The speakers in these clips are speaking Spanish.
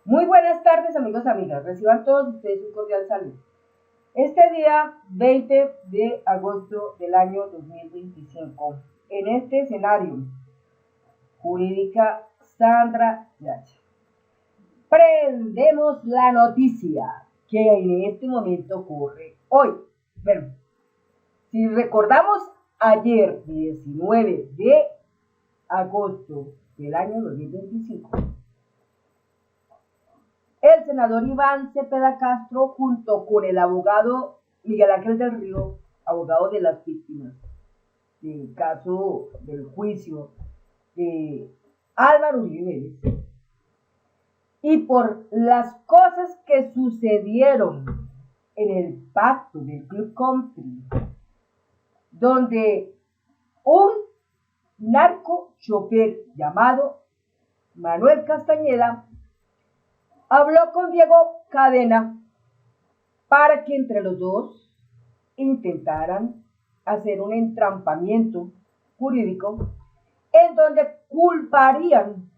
Muy buenas tardes, amigos y amigas. Reciban todos ustedes un cordial saludo. Este día 20 de agosto del año 2025, en este escenario, Jurídica Sandra Yacha, prendemos la noticia que en este momento ocurre hoy. Bueno, si recordamos ayer, 19 de agosto del año 2025, el senador Iván Cepeda Castro, junto con el abogado Miguel Ángel del Río, abogado de las víctimas del caso del juicio de Álvaro Uribe Vélez, y por las cosas que sucedieron en el pacto del Club Country, donde un narco chofer llamado Manuel Castañeda habló con Diego Cadena para que entre los dos intentaran hacer un entrampamiento jurídico en donde culparían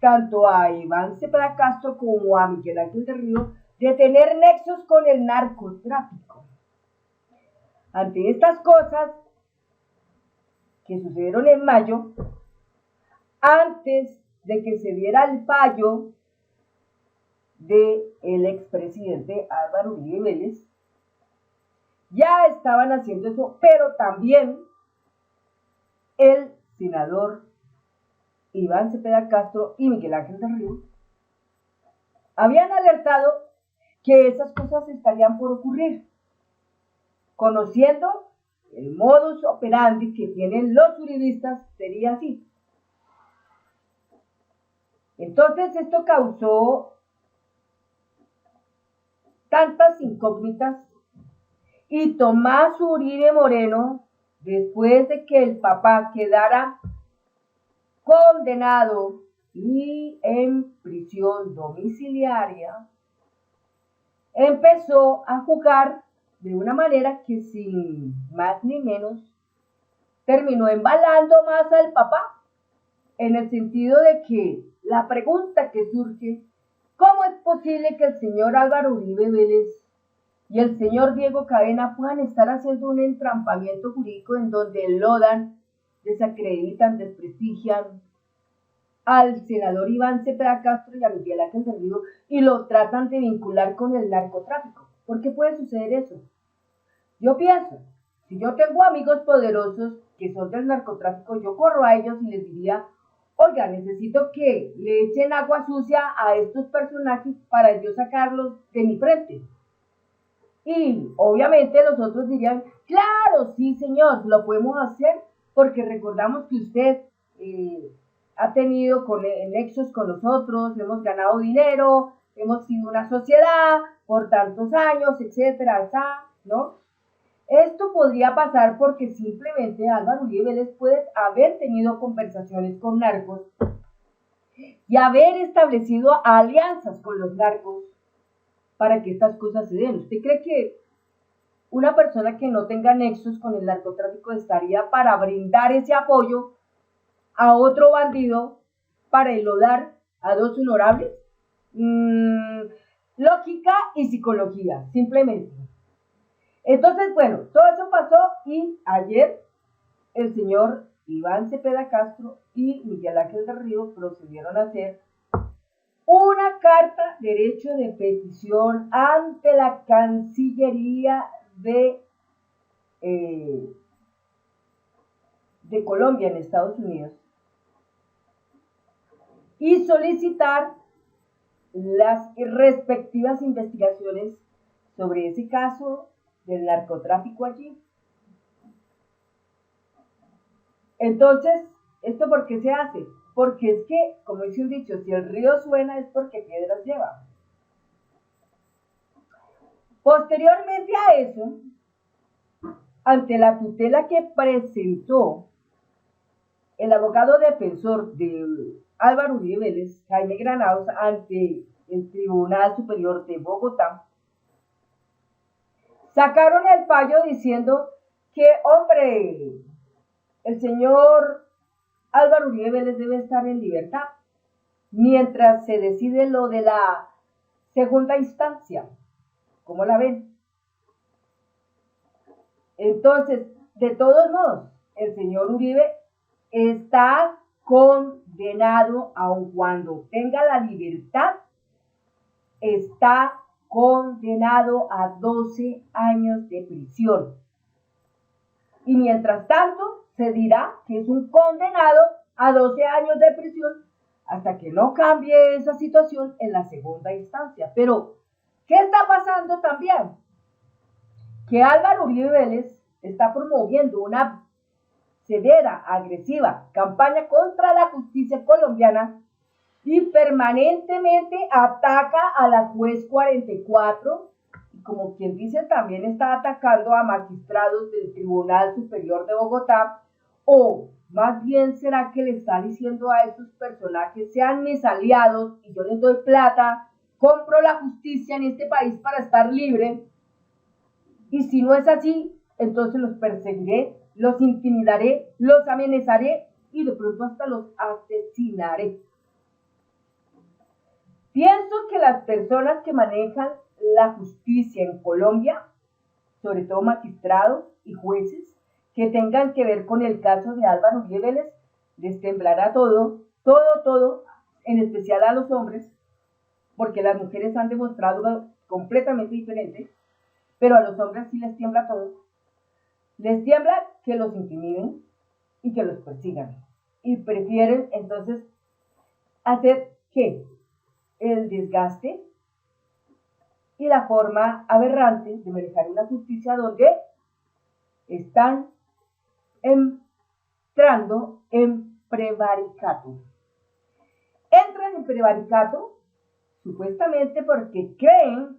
tanto a Iván Cepeda Castro como a Miguel Ángel del Río de tener nexos con el narcotráfico. Ante estas cosas que sucedieron en mayo, antes de que se diera el fallo del expresidente Álvaro Uribe Vélez, ya estaban haciendo eso, pero también el senador Iván Cepeda Castro y Miguel Ángel del Río habían alertado que esas cosas estarían por ocurrir, conociendo el modus operandi que tienen los uribistas, sería así. Entonces esto causó tantas incógnitas, y Tomás Uribe Moreno, después de que el papá quedara condenado y en prisión domiciliaria, empezó a jugar de una manera que sin más ni menos terminó embalando más al papá, en el sentido de que la pregunta que surge: ¿cómo es posible que el señor Álvaro Uribe Vélez y el señor Diego Cadena puedan estar haciendo un entrampamiento jurídico en donde enlodan, desacreditan, desprestigian al senador Iván Cepeda Castro y a Miguel Ángel del Río y lo tratan de vincular con el narcotráfico? ¿Por qué puede suceder eso? Yo pienso, si yo tengo amigos poderosos que son del narcotráfico, yo corro a ellos y les diría: oiga, necesito que le echen agua sucia a estos personajes para yo sacarlos de mi frente. Y obviamente los otros dirían: claro, sí señor, lo podemos hacer porque recordamos que usted ha tenido nexos con nosotros, hemos ganado dinero, hemos sido una sociedad por tantos años, etcétera, ¿no? Esto podría pasar porque simplemente Álvaro Uribe Vélez puede haber tenido conversaciones con narcos y haber establecido alianzas con los narcos para que estas cosas se den. ¿Usted cree que una persona que no tenga nexos con el narcotráfico estaría para brindar ese apoyo a otro bandido para enlodar a dos honorables? Lógica y psicología, simplemente. Entonces, bueno, todo eso pasó y ayer el señor Iván Cepeda Castro y Miguel Ángel del Río procedieron a hacer una carta derecho de petición ante la Cancillería de Colombia en Estados Unidos y solicitar las respectivas investigaciones sobre ese caso del narcotráfico allí. Entonces, ¿esto por qué se hace? Porque es que, como dice un dicho, si el río suena es porque piedras lleva. Posteriormente a eso, ante la tutela que presentó el abogado defensor de Álvaro Uribe Vélez, Jaime Granados, ante el Tribunal Superior de Bogotá, sacaron el fallo diciendo que, hombre, el señor Álvaro Uribe Vélez debe estar en libertad, mientras se decide lo de la segunda instancia. ¿Cómo la ven? Entonces, de todos modos, el señor Uribe está condenado, aun cuando tenga la libertad, está condenado a 12 años de prisión. Y mientras tanto, se dirá que es un condenado a 12 años de prisión hasta que no cambie esa situación en la segunda instancia. Pero, ¿qué está pasando también? Que Álvaro Uribe Vélez está promoviendo una severa, agresiva campaña contra la justicia colombiana y permanentemente ataca a la juez 44 y, como quien dice, también está atacando a magistrados del Tribunal Superior de Bogotá. O más bien, será que le está diciendo a esos personajes: sean mis aliados y yo les doy plata, compro la justicia en este país para estar libre, y si no es así, entonces los perseguiré, los intimidaré, los amenazaré y de pronto hasta los asesinaré. Pienso que las personas que manejan la justicia en Colombia, sobre todo magistrados y jueces, que tengan que ver con el caso de Álvaro Uribe Vélez, les temblará todo, en especial a los hombres, porque las mujeres han demostrado completamente diferente, pero a los hombres sí les tiembla todo. Les tiembla que los intimiden y que los persigan. Y prefieren entonces hacer ¿qué? El desgaste y la forma aberrante de manejar una justicia donde están entrando en prevaricato. Entran en prevaricato supuestamente porque creen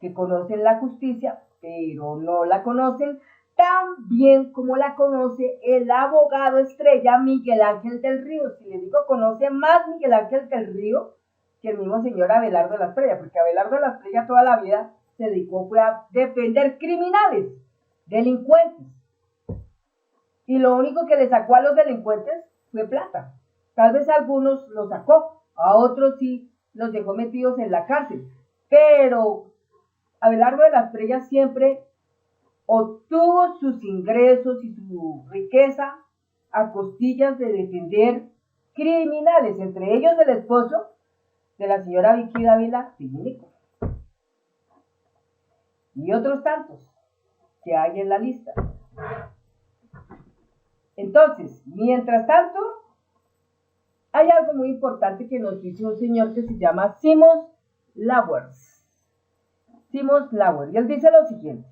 que conocen la justicia, pero no la conocen tan bien como la conoce el abogado estrella Miguel Ángel del Río. Si les digo, conoce más Miguel Ángel del Río que el mismo señor Abelardo de la Espriella, porque Abelardo de la Espriella toda la vida se dedicó a defender criminales, delincuentes. Y lo único que le sacó a los delincuentes fue plata. Tal vez a algunos los sacó, a otros sí los dejó metidos en la cárcel. Pero Abelardo de la Espriella siempre obtuvo sus ingresos y su riqueza a costillas de defender criminales, entre ellos el esposo de la señora Vicky Dávila Viginico y otros tantos que hay en la lista. Entonces, mientras tanto, hay algo muy importante que nos dice un señor que se llama Simons Lawers. Simons Lawers, y él dice lo siguiente: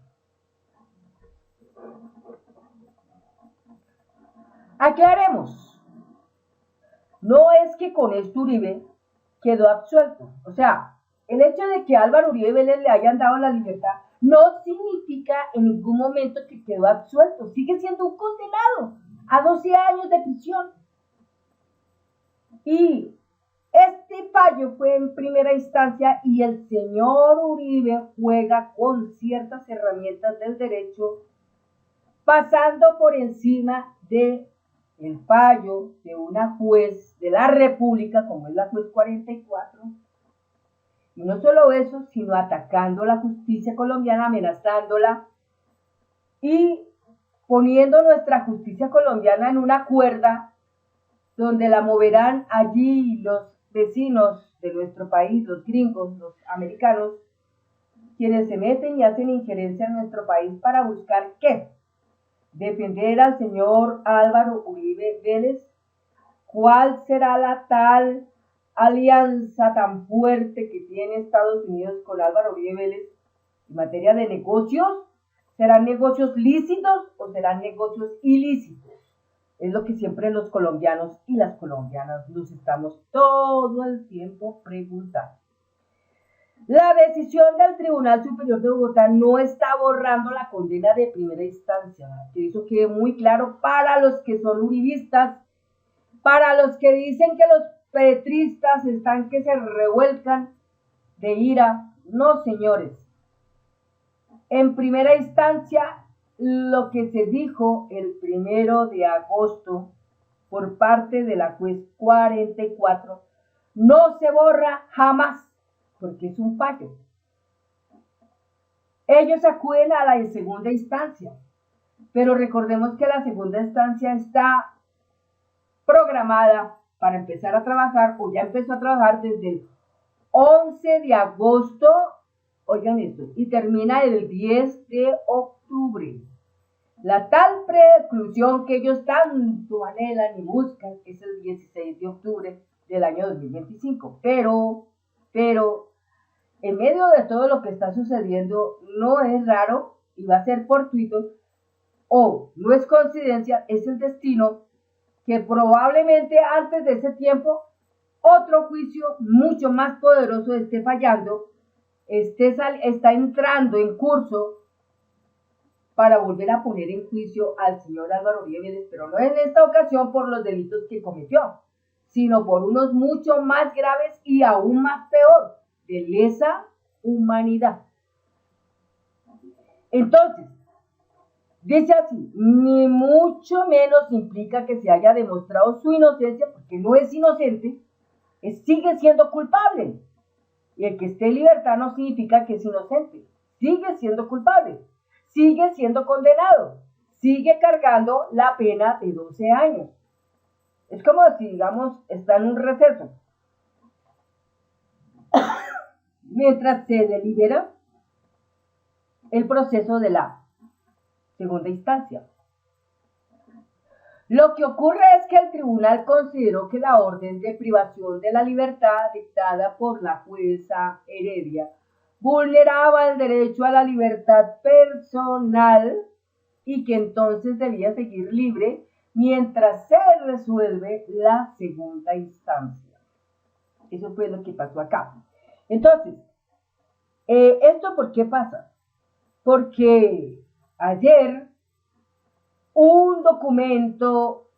aclaremos, no es que con esto Uribe quedó absuelto. O sea, el hecho de que Álvaro Uribe Vélez le hayan dado la libertad no significa en ningún momento que quedó absuelto. Sigue siendo un condenado a 12 años de prisión. Y este fallo fue en primera instancia y el señor Uribe juega con ciertas herramientas del derecho, pasando por encima de el fallo de una juez de la República, como es la juez 44, y no solo eso, sino atacando la justicia colombiana, amenazándola y poniendo nuestra justicia colombiana en una cuerda donde la moverán allí los vecinos de nuestro país, los gringos, los americanos, quienes se meten y hacen injerencia en nuestro país para buscar ¿qué? Defender al señor Álvaro Uribe Vélez. ¿Cuál será la tal alianza tan fuerte que tiene Estados Unidos con Álvaro Uribe Vélez en materia de negocios? ¿Serán negocios lícitos o serán negocios ilícitos? Es lo que siempre los colombianos y las colombianas nos estamos todo el tiempo preguntando. La decisión del Tribunal Superior de Bogotá no está borrando la condena de primera instancia, que eso quede muy claro para los que son uribistas, para los que dicen que los petristas están que se revuelcan de ira. No, señores. En primera instancia, lo que se dijo el 1 de agosto por parte de la juez 44 no se borra jamás, porque es un fallo. Ellos acuden a la segunda instancia, pero recordemos que la segunda instancia está programada para empezar a trabajar, o ya empezó a trabajar desde el 11 de agosto, oigan esto, y termina el 10 de octubre. La tal preclusión que ellos tanto anhelan y buscan es el 16 de octubre del año 2025. Pero, en medio de todo lo que está sucediendo, no es raro y va a ser fortuito, o no es coincidencia, es el destino que probablemente antes de ese tiempo otro juicio mucho más poderoso esté fallando, está entrando en curso para volver a poner en juicio al señor Álvaro Uribe Vélez, pero no en esta ocasión por los delitos que cometió, sino por unos mucho más graves y aún más peor, de lesa humanidad. Entonces, dice así, ni mucho menos implica que se haya demostrado su inocencia, porque no es inocente, sigue siendo culpable. Y el que esté en libertad no significa que es inocente, sigue siendo culpable, sigue siendo condenado, sigue cargando la pena de 12 años. Es como si, digamos, está en un receso. Mientras se delibera el proceso de la segunda instancia. Lo que ocurre es que el tribunal consideró que la orden de privación de la libertad dictada por la jueza Heredia vulneraba el derecho a la libertad personal y que entonces debía seguir libre mientras se resuelve la segunda instancia. Eso fue lo que pasó acá. Entonces, ¿esto por qué pasa? Porque ayer un documento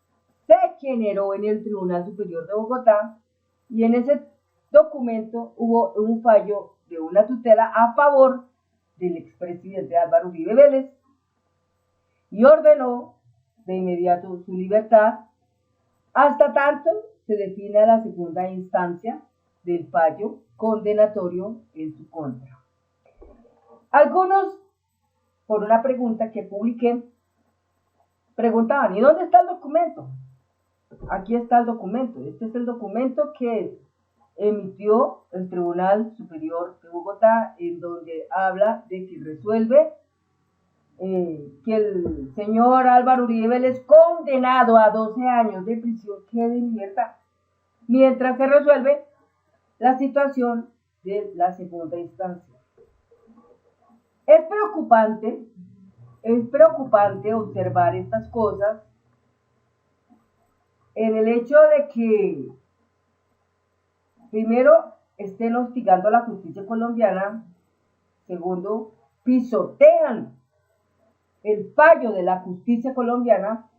se generó en el Tribunal Superior de Bogotá y en ese documento hubo un fallo de una tutela a favor del expresidente Álvaro Uribe Vélez y ordenó de inmediato su libertad hasta tanto se defina la segunda instancia del fallo condenatorio en su contra. Algunos, por una pregunta que publiqué, preguntaban, ¿y dónde está el documento? Aquí está el documento. Este es el documento que emitió el Tribunal Superior de Bogotá, en donde habla de que resuelve que el señor Álvaro Uribe Vélez, condenado a 12 años de prisión, quede en libertad, mientras se resuelve la situación de la segunda instancia. Es preocupante observar estas cosas en el hecho de que, primero, estén hostigando a la justicia colombiana, segundo, pisotean el fallo de la justicia colombiana.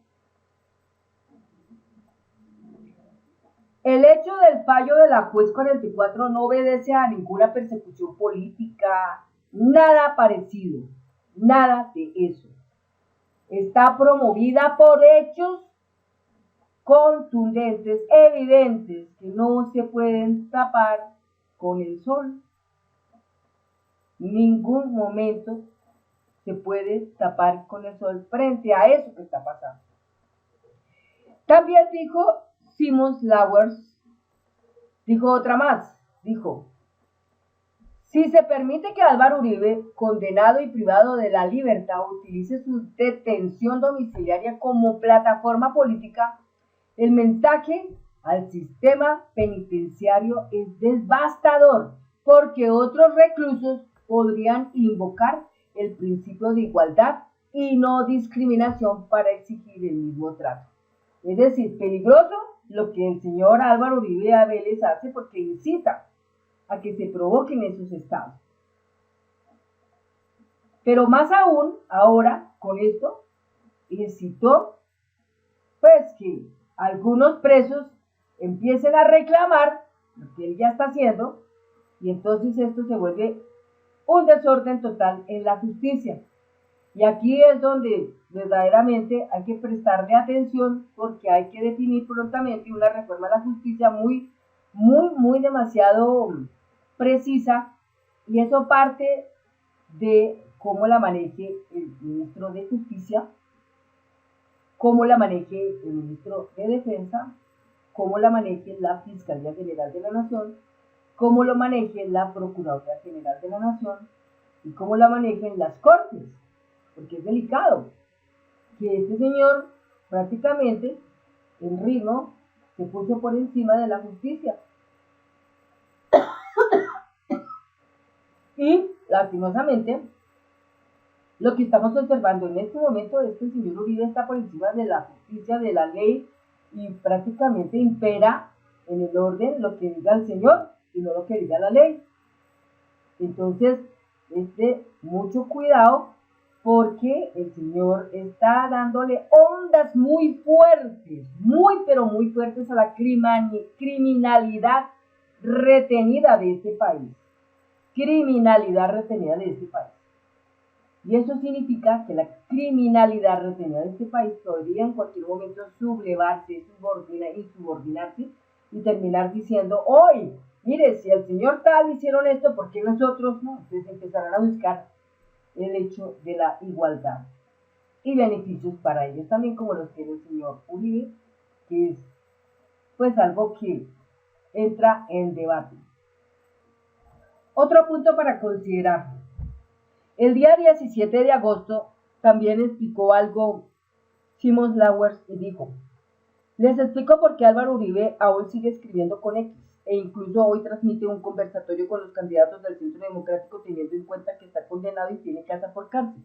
El hecho del fallo de la juez 44 no obedece a ninguna persecución política, nada parecido, nada de eso. Está promovida por hechos contundentes, evidentes, que no se pueden tapar con el sol. Ningún momento se puede tapar con el sol frente a eso que está pasando. También dijo Simon Slaughter, dijo otra más, dijo, si se permite que Álvaro Uribe, condenado y privado de la libertad, utilice su detención domiciliaria como plataforma política, el mensaje al sistema penitenciario es devastador, porque otros reclusos podrían invocar el principio de igualdad y no discriminación para exigir el mismo trato. Es decir, peligroso lo que el señor Álvaro Uribe Vélez hace, porque incita a que se provoquen esos estados. Pero más aún, ahora, con esto, incitó pues que algunos presos empiecen a reclamar lo que él ya está haciendo, y entonces esto se vuelve un desorden total en la justicia. Y aquí es donde verdaderamente hay que prestarle atención, porque hay que definir prontamente una reforma a la justicia muy muy demasiado precisa, y eso parte de cómo la maneje el ministro de Justicia, cómo la maneje el ministro de Defensa, cómo la maneje la Fiscalía General de la Nación, cómo lo maneje la Procuraduría General de la Nación y cómo la manejen las Cortes, porque es delicado que este señor prácticamente en ritmo se puso por encima de la justicia. Y lastimosamente lo que estamos observando en este momento es que el señor Uribe está por encima de la justicia, de la ley, y prácticamente impera en el orden lo que diga el señor y no lo que diga la ley. Entonces, es de mucho cuidado, porque el señor está dándole ondas muy fuertes, pero muy fuertes a la criminalidad retenida de este país. Criminalidad retenida de este país. Y eso significa que la criminalidad retenida de este país podría en cualquier momento sublevarse, insubordinarse y terminar diciendo: hoy, mire, si el señor tal hicieron esto, ¿por qué nosotros no? Entonces empezarán a buscar el hecho de la igualdad y beneficios para ellos también, como los tiene el señor Uribe, que es pues algo que entra en debate. Otro punto para considerar: el día 17 de agosto también explicó algo Simon Flowers y dijo: les explico por qué Álvaro Uribe aún sigue escribiendo con X, e incluso hoy transmite un conversatorio con los candidatos del Centro Democrático teniendo en cuenta que está condenado y tiene casa por cárcel.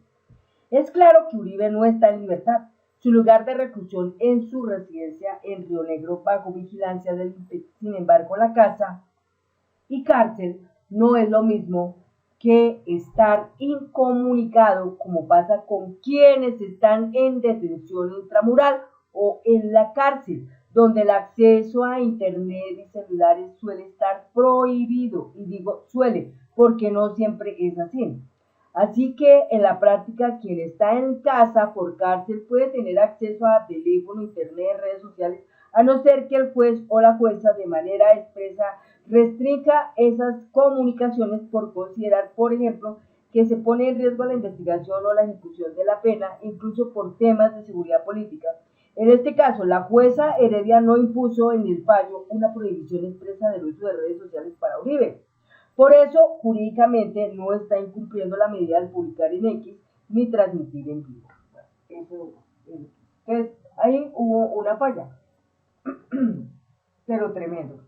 Es claro que Uribe no está en libertad. Su lugar de reclusión en su residencia en Río Negro bajo vigilancia del INPEC. Sin embargo, la casa y cárcel no es lo mismo que estar incomunicado, como pasa con quienes están en detención intramural o en la cárcel, donde el acceso a internet y celulares suele estar prohibido. Y digo suele, porque no siempre es así. Así que en la práctica, quien está en casa por cárcel puede tener acceso a teléfono, internet, redes sociales, a no ser que el juez o la jueza de manera expresa restrinja esas comunicaciones por considerar, por ejemplo, que se pone en riesgo la investigación o la ejecución de la pena, incluso por temas de seguridad política. En este caso, la jueza Heredia no impuso en el fallo una prohibición expresa del uso de redes sociales para Uribe. Por eso, jurídicamente, no está incumpliendo la medida de publicar en X ni transmitir en vivo. Entonces, ahí hubo una falla, pero tremendo.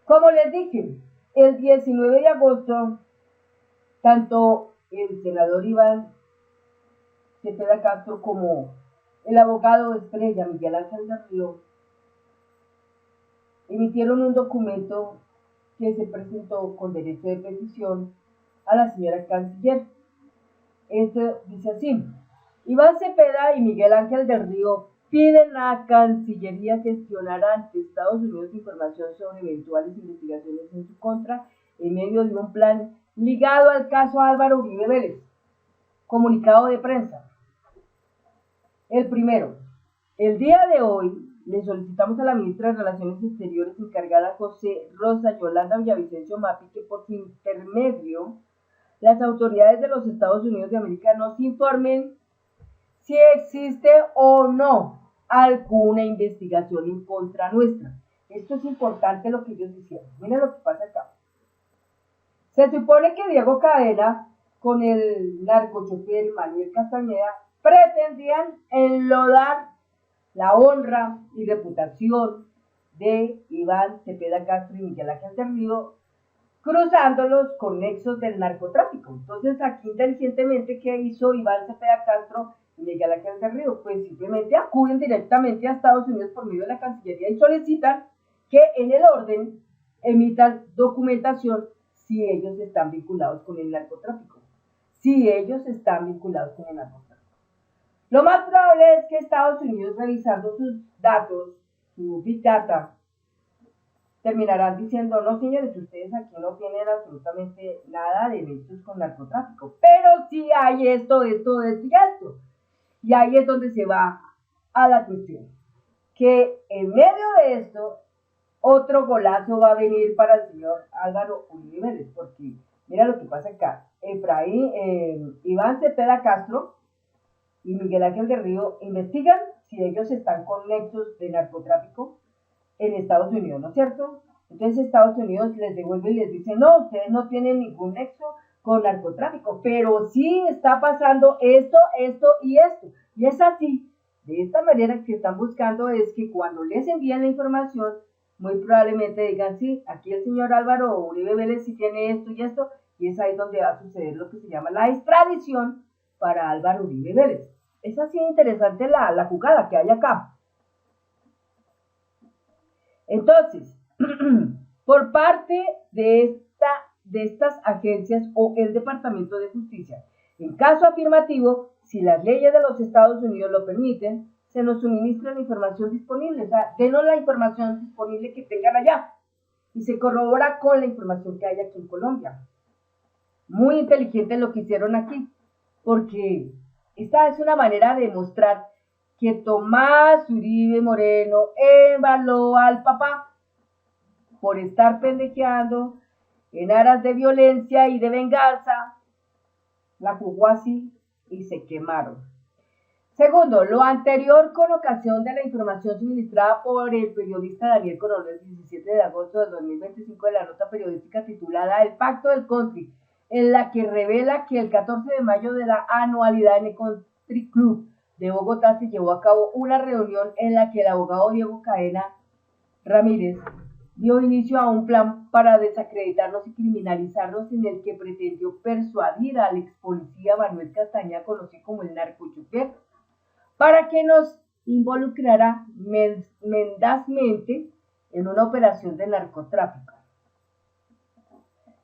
Como les dije, el 19 de agosto, tanto el senador Iván Cepeda Castro como el abogado estrella Miguel Ángel del Río emitieron un documento que se presentó con derecho de petición a la señora canciller. Esto dice así: Iván Cepeda y Miguel Ángel del Río piden a Cancillería gestionar ante Estados Unidos información sobre eventuales investigaciones en su contra en medio de un plan ligado al caso Álvaro Uribe Vélez. Comunicado de prensa. El primero: el día de hoy le solicitamos a la ministra de Relaciones Exteriores encargada José Rosa Yolanda Villavicencio Mapi que por su intermedio las autoridades de los Estados Unidos de América nos informen si existe o no alguna investigación en contra nuestra. Esto es importante lo que ellos hicieron. Miren lo que pasa acá. Se supone que Diego Cadena con el narcochofer Manuel Castañeda pretendían enlodar la honra y reputación de Iván Cepeda Castro y Miguel Ángel del Río, cruzándolos con nexos del narcotráfico. Entonces, aquí inteligentemente, ¿qué hizo Iván Cepeda Castro y Miguel Ángel del Río? Pues simplemente acuden directamente a Estados Unidos por medio de la Cancillería y solicitan que en el orden emitan documentación si ellos están vinculados con el narcotráfico. Si ellos están vinculados con el narcotráfico. Lo más probable es que Estados Unidos, revisando sus datos, su Big Data, terminarán diciendo: no, señores, ustedes aquí no tienen absolutamente nada de nexos con narcotráfico, pero sí hay esto y esto. Y ahí es donde se va a la cuestión. que en medio de esto, otro golazo va a venir para el señor Álvaro Uribe Vélez, porque mira lo que pasa acá. Iván Cepeda Castro y Miguel Ángel del Río investigan si ellos están con nexos de narcotráfico en Estados Unidos, ¿no es cierto? Entonces Estados Unidos les devuelve y les dice, no, ustedes no tienen ningún nexo con narcotráfico, pero sí está pasando esto, esto y esto. Y es así, de esta manera que están buscando es que cuando les envían la información, muy probablemente digan, sí, aquí el señor Álvaro Uribe Vélez sí tiene esto y esto, y es ahí donde va a suceder lo que se llama la extradición para Álvaro Uribe Vélez. Es así interesante la jugada que hay acá. Entonces, por parte de estas agencias o el Departamento de Justicia, en caso afirmativo, si las leyes de los Estados Unidos lo permiten, se nos suministra la información disponible, o sea, denos la información disponible que tengan allá y se corrobora con la información que hay aquí en Colombia. Muy inteligente lo que hicieron aquí, porque esta es una manera de mostrar que Tomás Uribe Moreno embaló al papá por estar pendejeando en aras de violencia y de venganza. La jugó así y se quemaron. Segundo, lo anterior con ocasión de la información suministrada por el periodista Daniel Coronel el 17 de agosto de 2025 de la nota periodística titulada El Pacto del Country, en la que revela que el 14 de mayo de la anualidad en el Country Club de Bogotá se llevó a cabo una reunión en la que el abogado Diego Cadena Ramírez dio inicio a un plan para desacreditarnos y criminalizarnos, en el que pretendió persuadir al ex policía Manuel Castañeda, conocido como el narcochuquero, para que nos involucrara mendazmente en una operación de narcotráfico.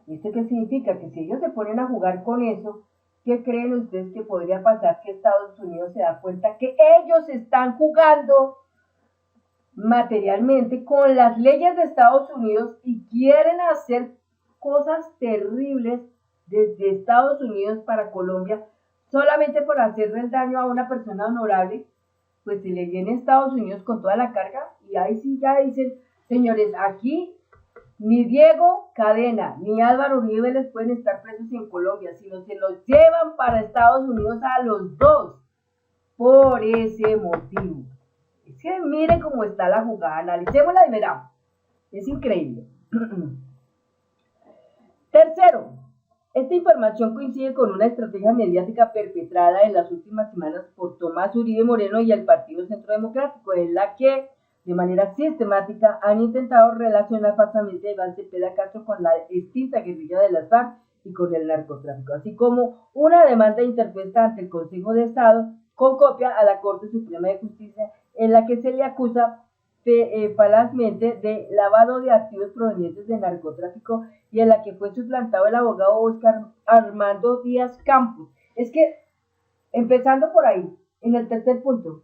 ¿Esto qué significa? Que si ellos se ponen a jugar con eso, ¿qué creen ustedes que podría pasar si Estados Unidos se da cuenta que ellos están jugando materialmente con las leyes de Estados Unidos y quieren hacer cosas terribles desde Estados Unidos para Colombia solamente por hacerle el daño a una persona honorable? Pues se le viene a Estados Unidos con toda la carga y ahí sí ya dicen, señores, aquí ni Diego Cadena ni Álvaro Uribe les pueden estar presos en Colombia, sino se los llevan para Estados Unidos a los dos por ese motivo. Es que miren cómo está la jugada, analicémosla y verán. Es increíble. Tercero, esta información coincide con una estrategia mediática perpetrada en las últimas semanas por Tomás Uribe Moreno y el Partido Centro Democrático, en la que de manera sistemática han intentado relacionar falsamente a Iván Cepeda Castro con la extinta guerrilla de las FARC y con el narcotráfico, así como una demanda interpuesta ante el Consejo de Estado con copia a la Corte Suprema de Justicia, en la que se le acusa falazmente de lavado de activos provenientes de narcotráfico y en la que fue suplantado el abogado Oscar Armando Díaz Campos. Es que, empezando por ahí, en el tercer punto,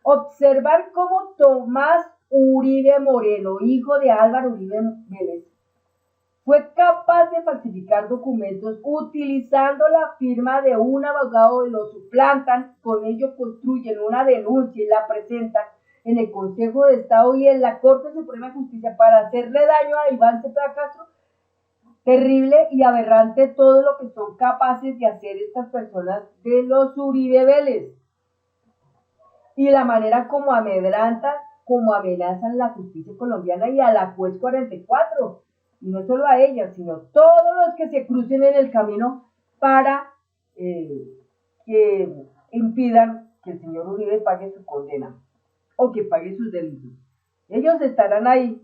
observar cómo Tomás Uribe Moreno, hijo de Álvaro Uribe Vélez, fue capaz de falsificar documentos utilizando la firma de un abogado y lo suplantan, con ello construyen una denuncia y la presentan en el Consejo de Estado y en la Corte Suprema de Justicia para hacerle daño a Iván Cepeda Castro. Terrible y aberrante todo lo que son capaces de hacer estas personas de los Uribe Vélez. Y la manera como amedrantan, como amenazan la justicia colombiana y a la juez 44. Y no solo a ella, sino todos los que se crucen en el camino para que impidan que el señor Uribe pague su condena o que pague sus delitos. Ellos estarán ahí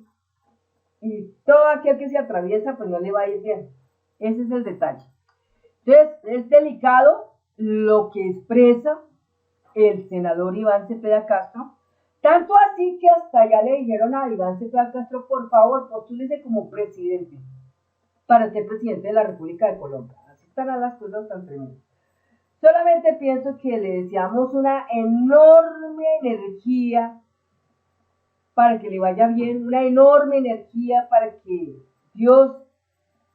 y todo aquel que se atraviesa pues no le va a ir bien. Ese es el detalle. Entonces es delicado lo que expresa el senador Iván Cepeda Castro, tanto así que hasta ya le dijeron a Iván Cepeda Castro, por favor, postúlese como presidente para ser presidente de la República de Colombia. Así estarán las cosas tan tremendas. Solamente pienso que le deseamos una enorme energía para que le vaya bien, una enorme energía para que Dios,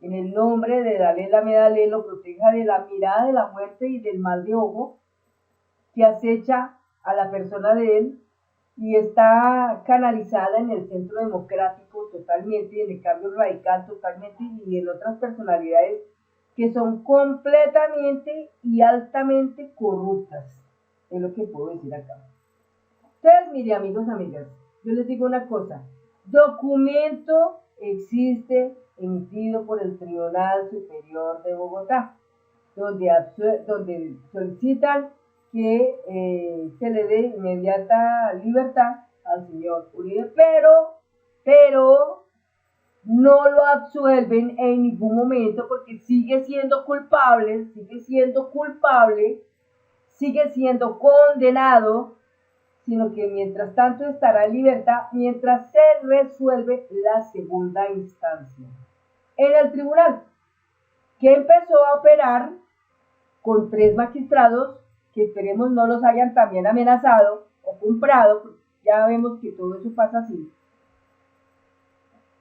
en el nombre de Dalai Lama, lo proteja de la mirada de la muerte y del mal de ojo que acecha a la persona de él, y está canalizada en el centro democrático totalmente, en el cambio radical totalmente y en otras personalidades que son completamente y altamente corruptas, es lo que puedo decir acá. Entonces, mire, amigos, amigas, yo les digo una cosa, documento existe emitido por el Tribunal Superior de Bogotá, donde solicitan que se le dé inmediata libertad al señor Uribe, pero no lo absuelven en ningún momento porque sigue siendo culpable, sigue siendo condenado, sino que mientras tanto estará en libertad mientras se resuelve la segunda instancia en el tribunal, que empezó a operar con 3 magistrados que esperemos no los hayan también amenazado o comprado, porque ya vemos que todo eso pasa así,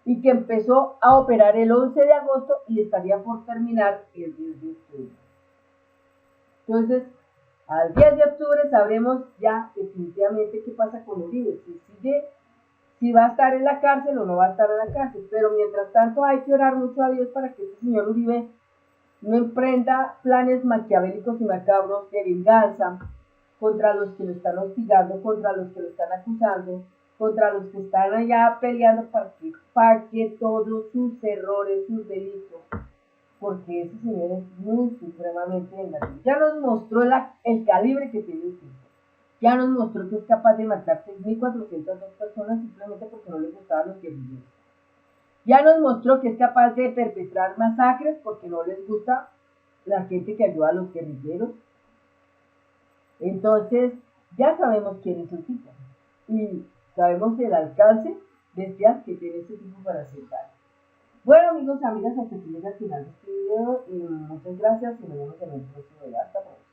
y que empezó a operar el 11 de agosto y estaría por terminar el 10 de octubre. Entonces, al 10 de octubre sabremos ya definitivamente qué pasa con Uribe, si va a estar en la cárcel o no va a estar en la cárcel, pero mientras tanto hay que orar mucho a Dios para que este señor Uribe no emprenda planes maquiavélicos y macabros de venganza contra los que lo están hostigando, contra los que lo están acusando, contra los que están allá peleando para que pague todos sus errores, sus delitos, porque ese señor es muy supremamente vengativo. Ya nos mostró el calibre que tiene el tipo. Ya nos mostró que es capaz de matar 6.402 personas simplemente porque no le gustaban los guerrilleros. Ya nos mostró que es capaz de perpetrar masacres porque no les gusta la gente que ayuda a los guerrilleros. Entonces, ya sabemos quién es el tipo. Y sabemos el alcance bestial que tiene ese tipo para hacer daño. Bueno, amigos, amigas, hasta aquí llega el final de este video. Y muchas gracias y nos vemos en el próximo video. Hasta pronto.